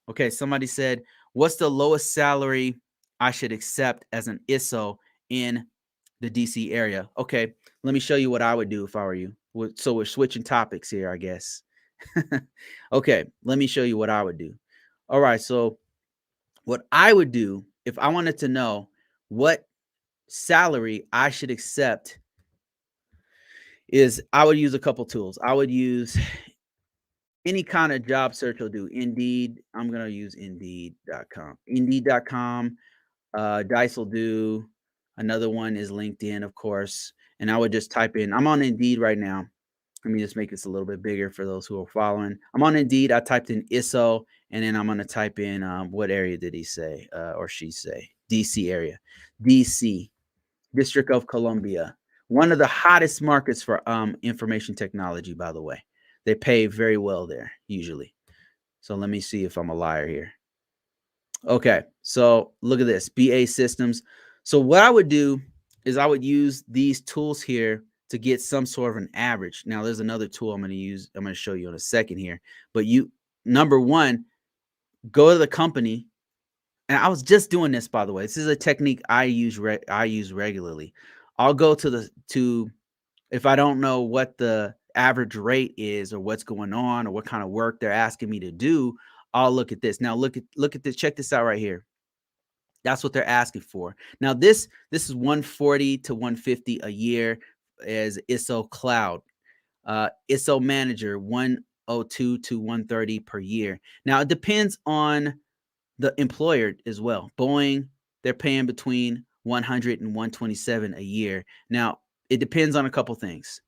Okay, somebody said, what's the lowest salary I should accept as an ISSO in the DC area? Okay, let me show you what I would do if I were you. So we're switching topics here, I guess. Okay, let me show you what I would do. All right, so what I would do if I wanted to know what salary I should accept is I would use a couple tools. I would use any kind of job search will do. Indeed, I'm going to use indeed.com. Indeed.com, Dice will do. Another one is LinkedIn, of course. And I would just type in, I'm on Indeed right now. Let me just make this a little bit bigger for those who are following. I'm on Indeed. I typed in ISSO, and then I'm going to type in what area did he say or she say? DC area. DC, District of Columbia. One of the hottest markets for information technology, by the way. They pay very well there, usually. So let me see if I'm a liar here. Okay, so look at this, BA Systems. So what I would do is I would use these tools here to get some sort of an average. Now, there's another tool I'm going to use. I'm going to show you in a second here. But number one, go to the company. And I was just doing this, by the way. This is a technique I use regularly. I'll go to if I don't know what the average rate is or what's going on or what kind of work they're asking me to do, I'll look at this. Now look at this. Check this out right here. That's what they're asking for. Now this is 140 to 150 a year as ISSO cloud. ISSO manager 102 to 130 per year. Now it depends on the employer as well. Boeing, they're paying between 100 and 127 a year. Now it depends on a couple things.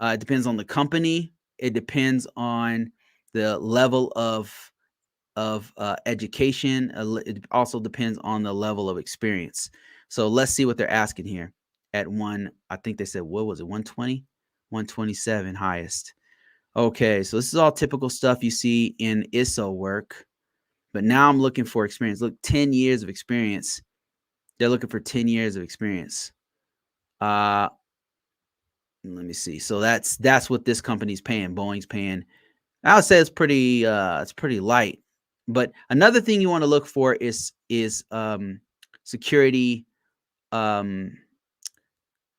It depends on the company. It depends on the level of education. It also depends on the level of experience. So let's see what they're asking here. At I think they said, what was it, 120? 127 highest. Okay, so this is all typical stuff you see in ISSO work. But now I'm looking for experience. Look, 10 years of experience. They're looking for 10 years of experience. Let me see. So that's what this company's paying. Boeing's paying. I would say it's pretty light. But another thing you want to look for is security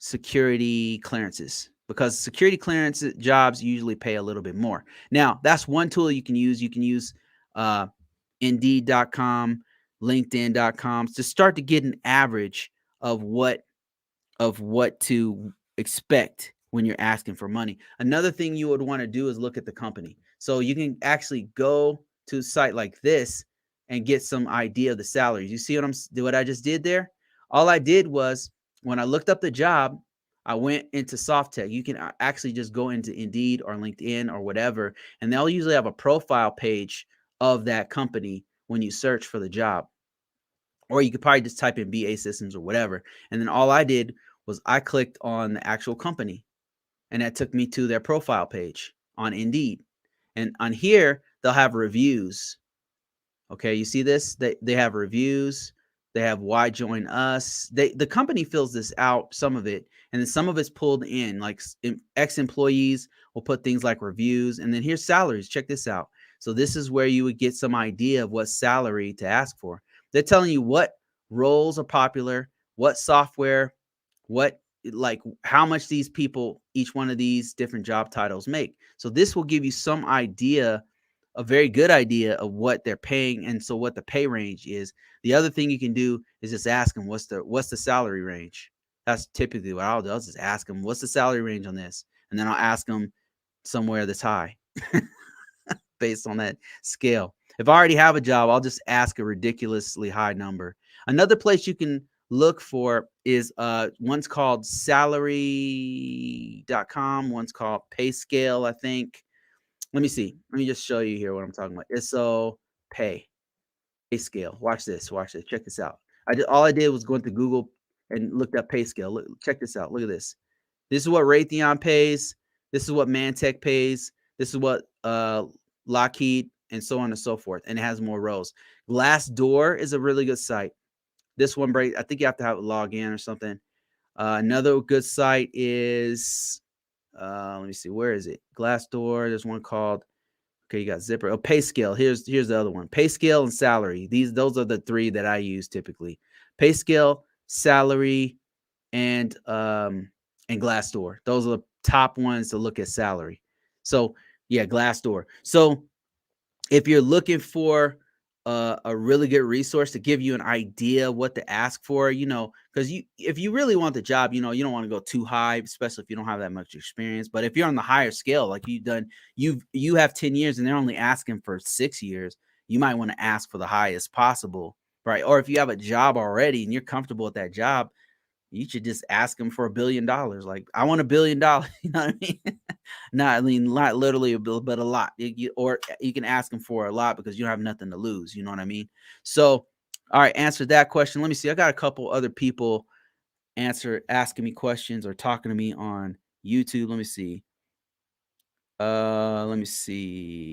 security clearances, because security clearance jobs usually pay a little bit more. Now, that's one tool you can use. You can use Indeed.com, LinkedIn.com to start to get an average of what to expect when you're asking for money. Another thing you would want to do is look at the company. So you can actually go to a site like this and get some idea of the salaries. You see what I just did there? All I did was, when I looked up the job, I went into Softtech. You can actually just go into Indeed or LinkedIn or whatever, and they'll usually have a profile page of that company when you search for the job. Or you could probably just type in BA Systems or whatever. And then all I did was I clicked on the actual company, and that took me to their profile page on Indeed. And on here, they'll have reviews. Okay, you see this? They have reviews. They have why join us. The company fills this out, some of it, and then some of it's pulled in. Like ex-employees will put things like reviews, and then here's salaries. Check this out. So this is where you would get some idea of what salary to ask for. They're telling you what roles are popular, what software, what like how much these people, each one of these different job titles make. So this will give you some idea, a very good idea of what they're paying, and so what the pay range is. The other thing you can do is just ask them what's the salary range. That's typically what I'll do. I'll just ask them what's the salary range on this, and then I'll ask them somewhere that's high based on that scale. If I already have a job, I'll just ask a ridiculously high number. Another place you can look for is one's called salary.com, one's called PayScale, I think. Let me see. Let me just show you here what I'm talking about. ISSO pay scale. Watch this. Check this out. All I did was go into Google and looked up pay scale. Check this out. Look at this. This is what Raytheon pays. This is what Mantech pays. This is what Lockheed, and so on and so forth. And it has more rows. Glassdoor is a really good site. This one I think you have to have a login or something. Another good site is let me see, where is it? Glassdoor. There's one called Okay, you got Zipper. Oh, pay scale. Here's the other one. Pay scale and salary. Those are the three that I use typically. Pay scale, salary, and Glassdoor. Those are the top ones to look at salary. So yeah, Glassdoor. So if you're looking for a really good resource to give you an idea what to ask for, because if you really want the job, you don't want to go too high, especially if you don't have that much experience. But if you're on the higher scale, like you have 10 years and they're only asking for 6 years, you might want to ask for the highest possible, right? Or if you have a job already and you're comfortable with that job, you should just ask them for $1 billion. Like, I want $1 billion. You know what I mean? Not literally a bill, but a lot. Or you can ask them for a lot because you don't have nothing to lose. You know what I mean? So, all right, answer that question. Let me see. I got a couple other people asking me questions or talking to me on YouTube. Let me see. Let me see.